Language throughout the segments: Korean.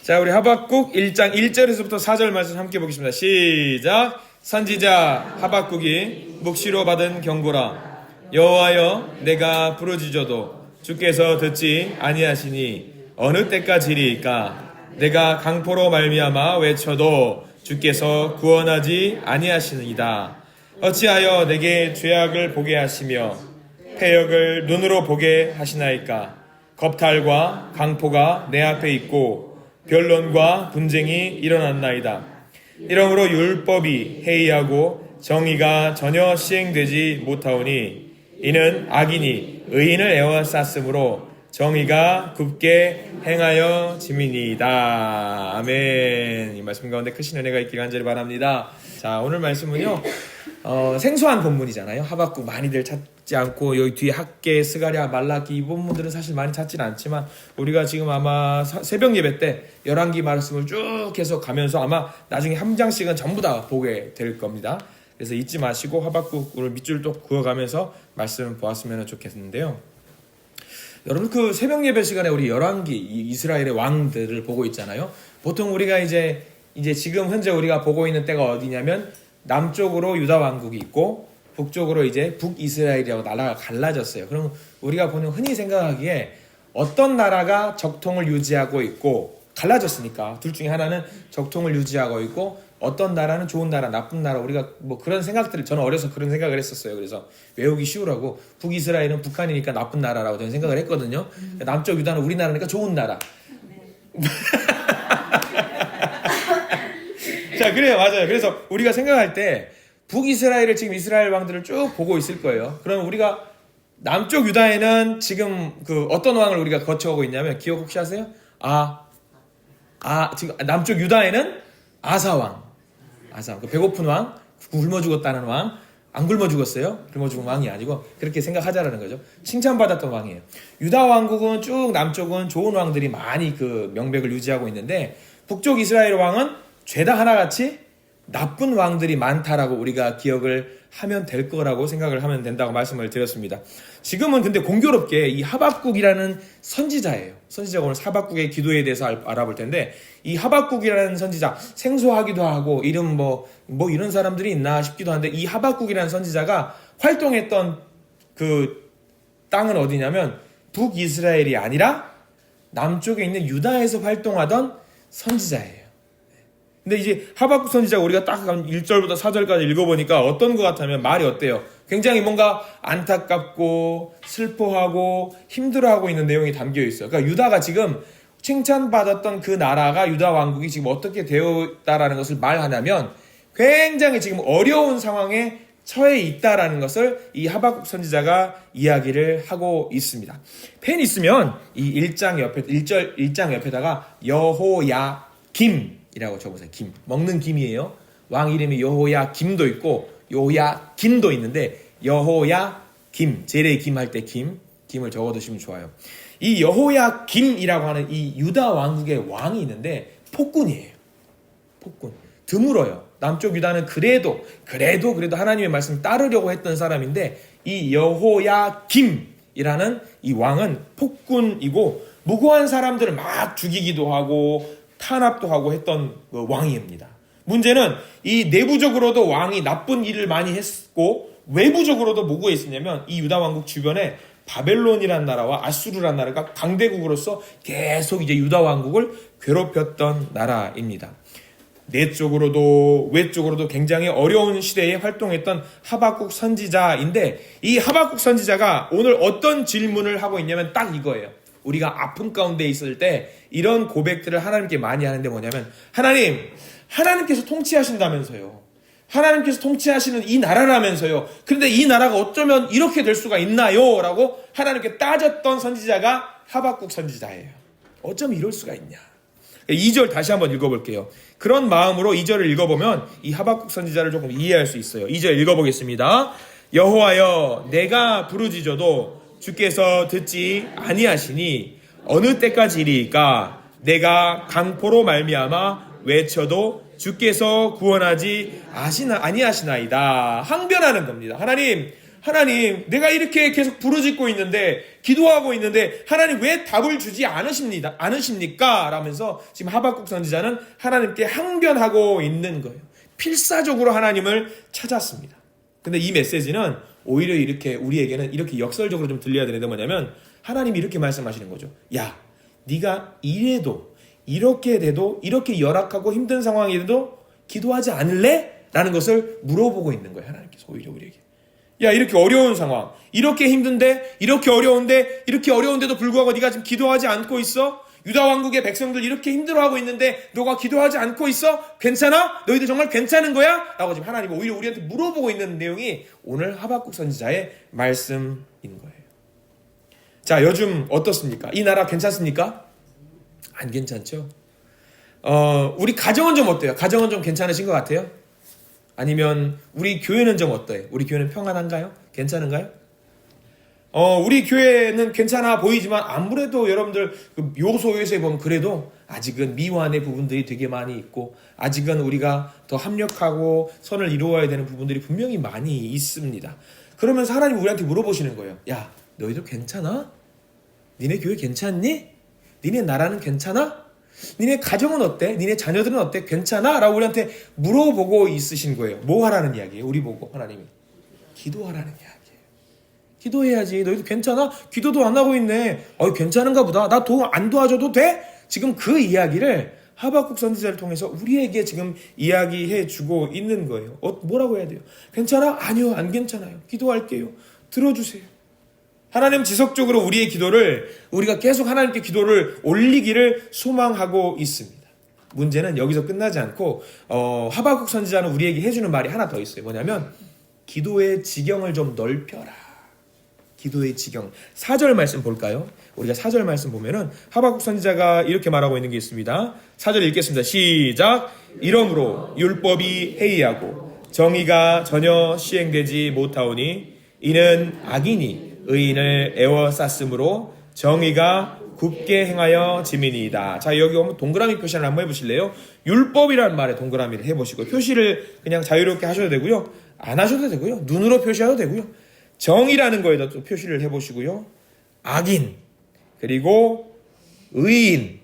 자, 우리 하박국 1장 1절에서부터 4절 말씀 함께 보겠습니다. 시작. 선지자 하박국이 묵시로 받은 경고라. 여호와여, 내가 부르짖어도 주께서 듣지 아니하시니 어느 때까지리이까? 내가 강포로 말미암아 외쳐도 주께서 구원하지 아니하시니이다. 어찌하여 내게 죄악을 보게 하시며 패역을 눈으로 보게 하시나이까? 겁탈과 강포가 내 앞에 있고 변론과 분쟁이 일어났나이다. 이러므로 율법이 해이하고 정의가 전혀 시행되지 못하오니 이는 악인이 의인을 에워쌌으므로 정의가 굽게 행하여 짐이니이다. 아멘. 이 말씀 가운데 크신 은혜가 있기를 간절히 바랍니다. 자, 오늘 말씀은요, 생소한 본문이잖아요. 하박국 많이들 찾지 않고 여기 뒤에 학계, 스가랴, 말라기 이 본문들은 사실 많이 찾지는 않지만 우리가 지금 아마 새벽 예배 때 열왕기 말씀을 쭉 계속 가면서 아마 나중에 한 장씩은 전부 다 보게 될 겁니다. 그래서 잊지 마시고 하박국을 밑줄 또 그어가면서 말씀을 보았으면 좋겠는데요. 여러분, 그 새벽 예배 시간에 우리 열왕기 이스라엘의 왕들을 보고 있잖아요. 보통 우리가 이제 지금 현재 우리가 보고 있는 때가 어디냐면 남쪽으로 유다 왕국이 있고 북쪽으로 이제 북이스라엘이라고 나라가 갈라졌어요. 그럼 우리가 보는 흔히 생각하기에 어떤 나라가 적통을 유지하고 있고 갈라졌으니까 둘 중에 하나는 적통을 유지하고 있고 어떤 나라는 좋은 나라, 나쁜 나라, 우리가 뭐 그런 생각들을 저는 어려서 그런 생각을 했었어요. 그래서 외우기 쉬우라고 북이스라엘은 북한이니까 나쁜 나라라고 저는 생각을 했거든요. 남쪽 유다는 우리나라니까 좋은 나라. 자, 그래요. 맞아요. 그래서 우리가 생각할 때 북이스라엘을 지금 이스라엘 왕들을 쭉 보고 있을 거예요. 그러면 우리가 남쪽 유다에는 지금 그 어떤 왕을 우리가 거쳐오고 있냐면 기억 혹시 하세요? 지금 남쪽 유다에는 아사왕. 그 배고픈 왕, 굶어 죽었다는 왕, 안 굶어 죽었어요. 굶어 죽은 왕이 아니고 그렇게 생각하자라는 거죠. 칭찬받았던 왕이에요. 유다 왕국은 쭉 남쪽은 좋은 왕들이 많이 그 명백을 유지하고 있는데 북쪽 이스라엘 왕은 죄다 하나같이 나쁜 왕들이 많다라고 우리가 기억을 하면 될 거라고 생각을 하면 된다고 말씀을 드렸습니다. 지금은 근데 공교롭게 이 하박국이라는 선지자예요. 선지자가 오늘 하박국의 기도에 대해서 알아볼 텐데 이 하박국이라는 선지자, 생소하기도 하고 이름 뭐 이런 사람들이 있나 싶기도 한데 이 하박국이라는 선지자가 활동했던 그 땅은 어디냐면 북이스라엘이 아니라 남쪽에 있는 유다에서 활동하던 선지자예요. 근데 이제 하박국 선지자가 우리가 딱 1절부터 4절까지 읽어보니까 어떤 것 같으면 말이 어때요? 굉장히 뭔가 안타깝고 슬퍼하고 힘들어하고 있는 내용이 담겨 있어요. 그러니까 유다가 지금 칭찬받았던 그 나라가 유다 왕국이 지금 어떻게 되었다라는 것을 말하냐면 굉장히 지금 어려운 상황에 처해 있다라는 것을 이 하박국 선지자가 이야기를 하고 있습니다. 펜 있으면 이 1장 옆에다가 여호야김 이라고 적으세요. 김. 먹는 김이에요. 왕 이름이 여호야김도 있고 여호야김도 있는데 여호야김, 제레 김 할 때 김을 적어두시면 좋아요. 이 여호야김이라고 하는 이 유다 왕국의 왕이 있는데 폭군이에요. 폭군. 드물어요. 남쪽 유다는 그래도 하나님의 말씀 따르려고 했던 사람인데 이 여호야김이라는 이 왕은 폭군이고 무고한 사람들을 막 죽이기도 하고 탄압도 하고 했던 그 왕입니다. 문제는 이 내부적으로도 왕이 나쁜 일을 많이 했고 외부적으로도 뭐가 있었냐면 이 유다 왕국 주변에 바벨론이라는 나라와 아수르라는 나라가 강대국으로서 계속 이제 유다 왕국을 괴롭혔던 나라입니다. 내적으로도 외적으로도 굉장히 어려운 시대에 활동했던 하박국 선지자인데 이 하박국 선지자가 오늘 어떤 질문을 하고 있냐면 딱 이거예요. 우리가 아픔 가운데 있을 때 이런 고백들을 하나님께 많이 하는데 뭐냐면 하나님께서 통치하신다면서요. 하나님께서 통치하시는 이 나라라면서요. 그런데 이 나라가 어쩌면 이렇게 될 수가 있나요? 라고 하나님께 따졌던 선지자가 하박국 선지자예요. 어쩌면 이럴 수가 있냐. 2절 다시 한번 읽어볼게요. 그런 마음으로 2절을 읽어보면 이 하박국 선지자를 조금 이해할 수 있어요. 2절 읽어보겠습니다. 여호와여, 내가 부르짖어도 주께서 듣지 아니하시니 어느 때까지리이까? 내가 강포로 말미암아 외쳐도 주께서 구원하지 아니하시나이다. 항변하는 겁니다. 하나님, 내가 이렇게 계속 부르짖고 있는데, 기도하고 있는데, 하나님 왜 답을 주지 않으십니까? 라면서 지금 하박국 선지자는 하나님께 항변하고 있는 거예요. 필사적으로 하나님을 찾았습니다. 근데 이 메시지는 오히려 이렇게 우리에게는 이렇게 역설적으로 좀 들려야 되는데 뭐냐면, 하나님이 이렇게 말씀하시는 거죠. 야, 네가 이래도, 이렇게 돼도, 이렇게 열악하고 힘든 상황에도 기도하지 않을래? 라는 것을 물어보고 있는 거예요. 하나님께서 오히려 우리에게. 야, 이렇게 어려운 상황, 이렇게 힘든데, 이렇게 어려운데, 이렇게 어려운데도 불구하고 네가 지금 기도하지 않고 있어? 유다 왕국의 백성들 이렇게 힘들어하고 있는데 너가 기도하지 않고 있어? 괜찮아? 너희들 정말 괜찮은 거야? 라고 지금 하나님이 오히려 우리한테 물어보고 있는 내용이 오늘 하박국 선지자의 말씀인 거예요. 자, 요즘 어떻습니까? 이 나라 괜찮습니까? 안 괜찮죠? 우리 가정은 좀 어때요? 가정은 좀 괜찮으신 것 같아요? 아니면 우리 교회는 좀 어때요? 우리 교회는 평안한가요? 괜찮은가요? 우리 교회는 괜찮아 보이지만 아무래도 여러분들 그 요소에서 보면 그래도 아직은 미완의 부분들이 되게 많이 있고 아직은 우리가 더 합력하고 선을 이루어야 되는 부분들이 분명히 많이 있습니다. 그러면서 하나님 우리한테 물어보시는 거예요. 야, 너희들 괜찮아? 니네 교회 괜찮니? 니네 나라는 괜찮아? 니네 가정은 어때? 니네 자녀들은 어때? 괜찮아? 라고 우리한테 물어보고 있으신 거예요. 뭐 하라는 이야기예요? 우리 보고 하나님이 기도하라는 이야기예요. 기도해야지. 너희도 괜찮아? 기도도 안 하고 있네. 괜찮은가 보다. 나 안 도와줘도 돼? 지금 그 이야기를 하박국 선지자를 통해서 우리에게 지금 이야기해 주고 있는 거예요. 뭐라고 해야 돼요? 괜찮아? 아니요, 안 괜찮아요. 기도할게요. 들어주세요. 하나님 지속적으로 우리의 기도를 우리가 계속 하나님께 기도를 올리기를 소망하고 있습니다. 문제는 여기서 끝나지 않고 하박국 선지자는 우리에게 해주는 말이 하나 더 있어요. 뭐냐면 기도의 지경을 좀 넓혀라. 기도의 지경. 4절 말씀 볼까요? 우리가 4절 말씀 보면은 하박국 선지자가 이렇게 말하고 있는 게 있습니다. 4절 읽겠습니다. 시작. 이러므로 율법이 해이하고 정의가 전혀 시행되지 못하오니 이는 악인이 의인을 애워쌌으므로 정의가 굽게 행하여 지민이다. 자, 여기 오면 동그라미 표시를 한번 해보실래요? 율법이라는 말에 동그라미를 해보시고 표시를 그냥 자유롭게 하셔도 되고요. 안 하셔도 되고요. 눈으로 표시해도 되고요. 정의라는 거에다 또 표시를 해보시고요. 악인, 그리고 의인,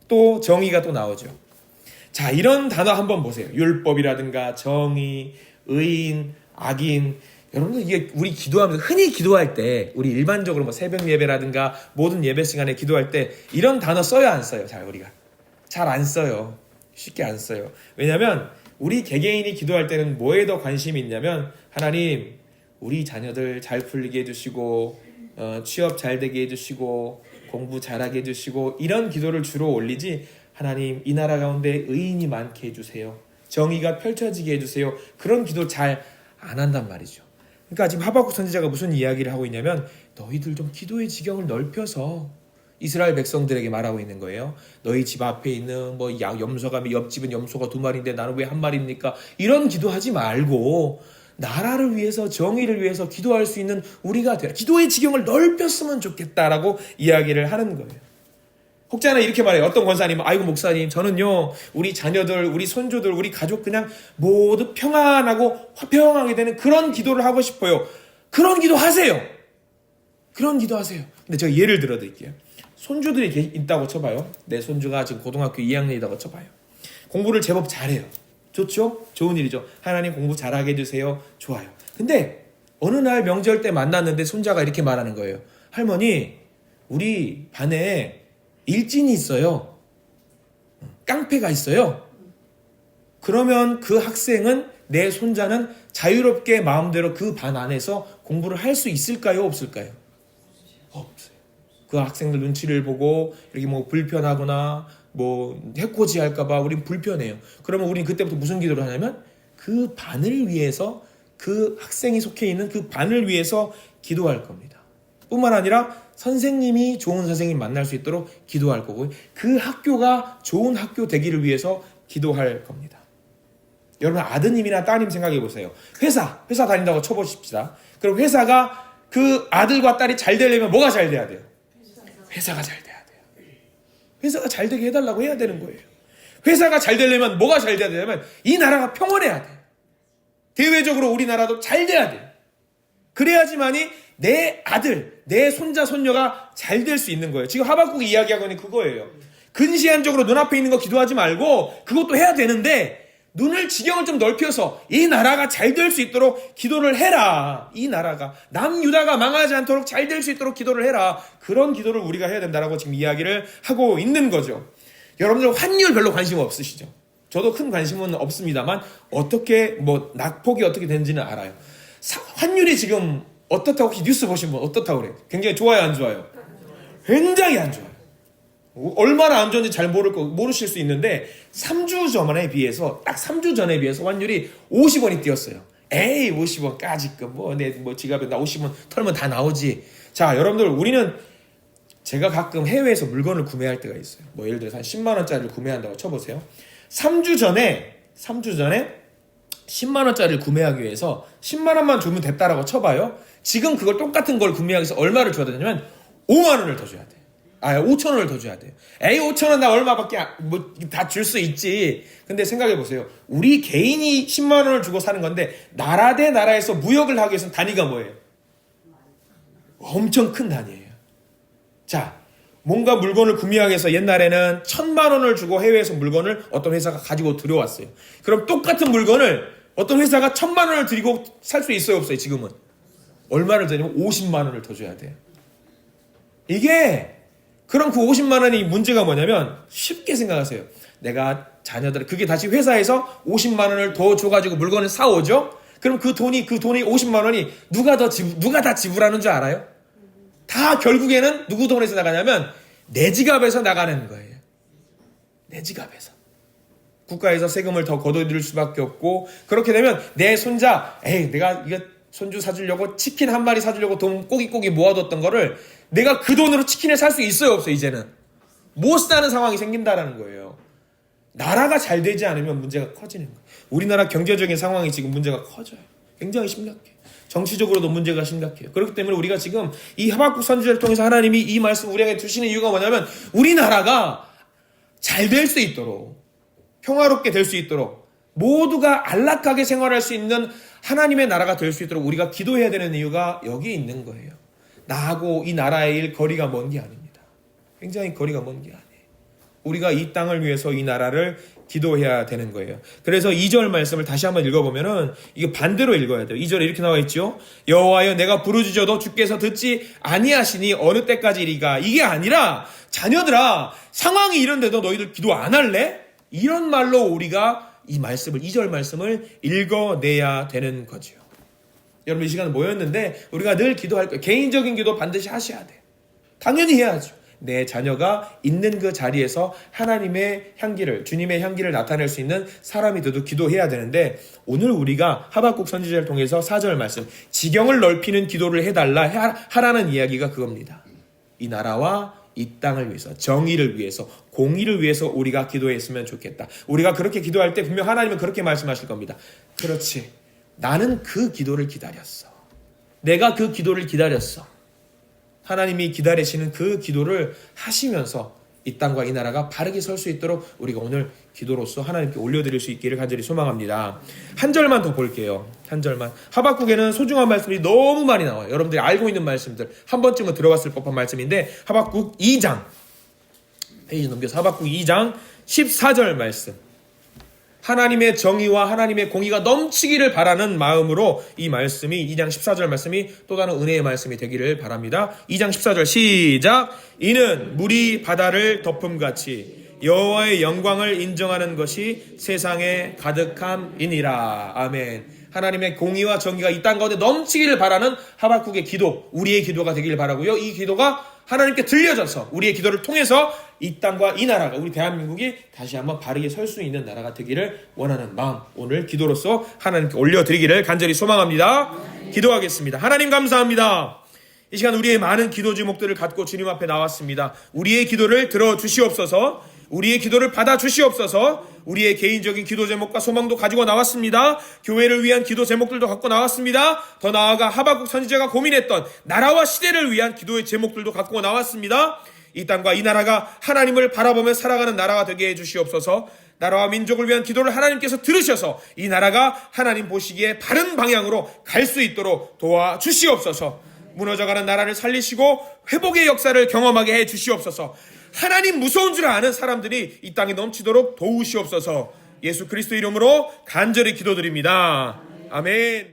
또 정의가 또 나오죠. 자, 이런 단어 한번 보세요. 율법이라든가 정의, 의인, 악인. 여러분들 이게 우리 기도하면서 흔히 기도할 때 우리 일반적으로 뭐 새벽 예배라든가 모든 예배 시간에 기도할 때 이런 단어 써요, 안 써요? 잘 우리가 잘 안 써요. 쉽게 안 써요. 왜냐하면 우리 개개인이 기도할 때는 뭐에 더 관심이 있냐면 하나님 우리 자녀들 잘 풀리게 해주시고 취업 잘 되게 해주시고 공부 잘하게 해주시고 이런 기도를 주로 올리지 하나님 이 나라 가운데 의인이 많게 해주세요. 정의가 펼쳐지게 해주세요. 그런 기도 잘 안 한단 말이죠. 그러니까 지금 하박국 선지자가 무슨 이야기를 하고 있냐면 너희들 좀 기도의 지경을 넓혀서 이스라엘 백성들에게 말하고 있는 거예요. 너희 집 앞에 있는 뭐 염소가 옆집은 염소가 2마리인데 나는 왜 1마리입니까? 이런 기도하지 말고 나라를 위해서 정의를 위해서 기도할 수 있는 우리가 되라. 기도의 지경을 넓혔으면 좋겠다라고 이야기를 하는 거예요. 혹자 하나 이렇게 말해요. 어떤 권사님은 아이고 목사님 저는요 우리 자녀들 우리 손주들 우리 가족 그냥 모두 평안하고 화평하게 되는 그런 기도를 하고 싶어요. 그런 기도 하세요. 그런 기도 하세요. 근데 제가 예를 들어 드릴게요. 손주들이 있다고 쳐봐요. 내 손주가 지금 고등학교 2학년이라고 쳐봐요. 공부를 제법 잘해요. 좋죠? 좋은 일이죠. 하나님 공부 잘하게 해주세요. 좋아요. 근데 어느 날 명절 때 만났는데 손자가 이렇게 말하는 거예요. 할머니 우리 반에 일진이 있어요. 깡패가 있어요. 그러면 그 학생은 내 손자는 자유롭게 마음대로 그 반 안에서 공부를 할 수 있을까요? 없을까요? 없어요. 그 학생들 눈치를 보고 이렇게 뭐 불편하거나 뭐 해코지 할까봐 우린 불편해요. 그러면 우린 그때부터 무슨 기도를 하냐면 그 반을 위해서 그 학생이 속해 있는 그 반을 위해서 기도할 겁니다. 뿐만 아니라 선생님이 좋은 선생님 만날 수 있도록 기도할 거고 그 학교가 좋은 학교 되기를 위해서 기도할 겁니다. 여러분 아드님이나 따님 생각해 보세요. 회사 다닌다고 쳐보십시다. 그럼 회사가 그 아들과 딸이 잘 되려면 뭐가 잘 돼야 돼요? 회사가 잘 돼야 돼요. 회사가 잘 되게 해달라고 해야 되는 거예요. 회사가 잘 되려면 뭐가 잘 돼야 되냐면 이 나라가 평온해야 돼요. 대외적으로 우리나라도 잘 돼야 돼요. 그래야지만이 내 아들, 내 손자, 손녀가 잘 될 수 있는 거예요. 지금 하박국이 이야기하고 있는 그거예요. 근시안적으로 눈앞에 있는 거 기도하지 말고 그것도 해야 되는데 눈을 지경을 좀 넓혀서 이 나라가 잘 될 수 있도록 기도를 해라. 이 나라가 남유다가 망하지 않도록 잘 될 수 있도록 기도를 해라. 그런 기도를 우리가 해야 된다라고 지금 이야기를 하고 있는 거죠. 여러분들 환율 별로 관심 없으시죠? 저도 큰 관심은 없습니다만 어떻게 낙폭이 어떻게 되는지는 알아요. 환율이 지금 어떻다고 혹시 뉴스 보신 분 어떻다고 그래요? 굉장히 좋아요, 안 좋아요? 굉장히 안 좋아요. 얼마나 안 좋은지 잘 모르실 수 있는데 3주 전에 비해서 딱 3주 전에 비해서 환율이 50원이 뛰었어요. 에이 50원까지 내 지갑에 나 50원 털면 다 나오지. 자, 여러분들 우리는 제가 가끔 해외에서 물건을 구매할 때가 있어요. 예를 들어서 한 10만 원짜리를 구매한다고 쳐보세요. 3주 전에 10만 원짜리를 구매하기 위해서 10만 원만 주면 됐다라고 쳐봐요. 지금 그걸 똑같은 걸 구매하기 위해서 얼마를 줘야 되냐면 5만 원을 더 줘야 돼. 5천 원을 더 줘야 돼요. 에이 5천 원 나 얼마밖에 다 줄 수 있지. 근데 생각해 보세요. 우리 개인이 10만 원을 주고 사는 건데 나라 대 나라에서 무역을 하기 위해서는 단위가 뭐예요? 엄청 큰 단위예요. 자, 뭔가 물건을 구매하기 위해서 옛날에는 1,000만 원을 주고 해외에서 물건을 어떤 회사가 가지고 들어왔어요. 그럼 똑같은 물건을 어떤 회사가 1,000만 원을 들이고 살 수 있어요, 없어요? 지금은 얼마를 드리면 50만 원을 더 줘야 돼요. 그럼 그 50만 원이 문제가 뭐냐면 쉽게 생각하세요. 내가 자녀들 그게 다시 회사에서 50만 원을 더 줘가지고 물건을 사오죠. 그럼 그 돈이 50만 원이 누가 다 지불하는 줄 알아요? 다 결국에는 누구 돈에서 나가냐면 내 지갑에서 나가는 거예요. 내 지갑에서. 국가에서 세금을 더 걷어들일 수밖에 없고 그렇게 되면 내 손자 내가 이거 손주 사주려고 치킨 한 마리 사주려고 돈 꼬깃꼬깃 모아뒀던 거를 내가 그 돈으로 치킨을 살 수 있어요, 없어요? 이제는 못 사는 상황이 생긴다라는 거예요. 나라가 잘 되지 않으면 문제가 커지는 거예요. 우리나라 경제적인 상황이 지금 문제가 커져요. 굉장히 심각해요. 정치적으로도 문제가 심각해요. 그렇기 때문에 우리가 지금 이 하박국 선지자를 통해서 하나님이 이 말씀 우리에게 주시는 이유가 뭐냐면 우리나라가 잘 될 수 있도록 평화롭게 될 수 있도록 모두가 안락하게 생활할 수 있는 하나님의 나라가 될 수 있도록 우리가 기도해야 되는 이유가 여기 있는 거예요. 나하고 이 나라의 일 거리가 먼 게 아닙니다. 굉장히 거리가 먼 게 아니에요. 우리가 이 땅을 위해서 이 나라를 기도해야 되는 거예요. 그래서 2절 말씀을 다시 한번 읽어보면은 이게 반대로 읽어야 돼요. 2절에 이렇게 나와 있죠. 여호와여 내가 부르짖어도 주께서 듣지 아니하시니 어느 때까지리가. 이게 아니라 자녀들아 상황이 이런데도 너희들 기도 안 할래? 이런 말로 우리가 이 말씀을 2절 말씀을 읽어내야 되는 거죠. 여러분 이 시간은 모였는데 우리가 늘 기도할 거예요. 개인적인 기도 반드시 하셔야 돼요. 당연히 해야죠. 내 자녀가 있는 그 자리에서 하나님의 향기를 주님의 향기를 나타낼 수 있는 사람이 되도 기도해야 되는데 오늘 우리가 하박국 선지자를 통해서 4절 말씀 지경을 넓히는 기도를 해달라 하라는 이야기가 그겁니다. 이 나라와 이 땅을 위해서 정의를 위해서 공의를 위해서 우리가 기도했으면 좋겠다. 우리가 그렇게 기도할 때 분명 하나님은 그렇게 말씀하실 겁니다. 그렇지. 나는 그 기도를 기다렸어. 내가 그 기도를 기다렸어. 하나님이 기다리시는 그 기도를 하시면서 이 땅과 이 나라가 바르게 설 수 있도록 우리가 오늘 기도로서 하나님께 올려드릴 수 있기를 간절히 소망합니다. 한 절만 더 볼게요. 한 절만. 하박국에는 소중한 말씀이 너무 많이 나와요. 여러분들이 알고 있는 말씀들 한 번쯤은 들어봤을 법한 말씀인데 하박국 2장 페이지 넘겨서 하박국 2장 14절 말씀. 하나님의 정의와 하나님의 공의가 넘치기를 바라는 마음으로 이 말씀이 2장 14절 말씀이 또 다른 은혜의 말씀이 되기를 바랍니다. 2장 14절 시작. 이는 물이 바다를 덮음같이 여호와의 영광을 인정하는 것이 세상에 가득함이니라. 아멘. 하나님의 공의와 정의가 이 땅 가운데 넘치기를 바라는 하박국의 기도, 우리의 기도가 되기를 바라고요. 이 기도가 하나님께 들려져서 우리의 기도를 통해서 이 땅과 이 나라가 우리 대한민국이 다시 한번 바르게 설 수 있는 나라가 되기를 원하는 마음 오늘 기도로서 하나님께 올려드리기를 간절히 소망합니다. 기도하겠습니다. 하나님 감사합니다. 이 시간 우리의 많은 기도 제목들을 갖고 주님 앞에 나왔습니다. 우리의 기도를 들어주시옵소서. 우리의 기도를 받아주시옵소서. 우리의 개인적인 기도 제목과 소망도 가지고 나왔습니다. 교회를 위한 기도 제목들도 갖고 나왔습니다. 더 나아가 하박국 선지자가 고민했던 나라와 시대를 위한 기도의 제목들도 갖고 나왔습니다. 이 땅과 이 나라가 하나님을 바라보며 살아가는 나라가 되게 해주시옵소서. 나라와 민족을 위한 기도를 하나님께서 들으셔서 이 나라가 하나님 보시기에 바른 방향으로 갈 수 있도록 도와주시옵소서. 무너져가는 나라를 살리시고 회복의 역사를 경험하게 해주시옵소서. 하나님 무서운 줄 아는 사람들이 이 땅에 넘치도록 도우시옵소서. 예수 그리스도 이름으로 간절히 기도드립니다. 아멘.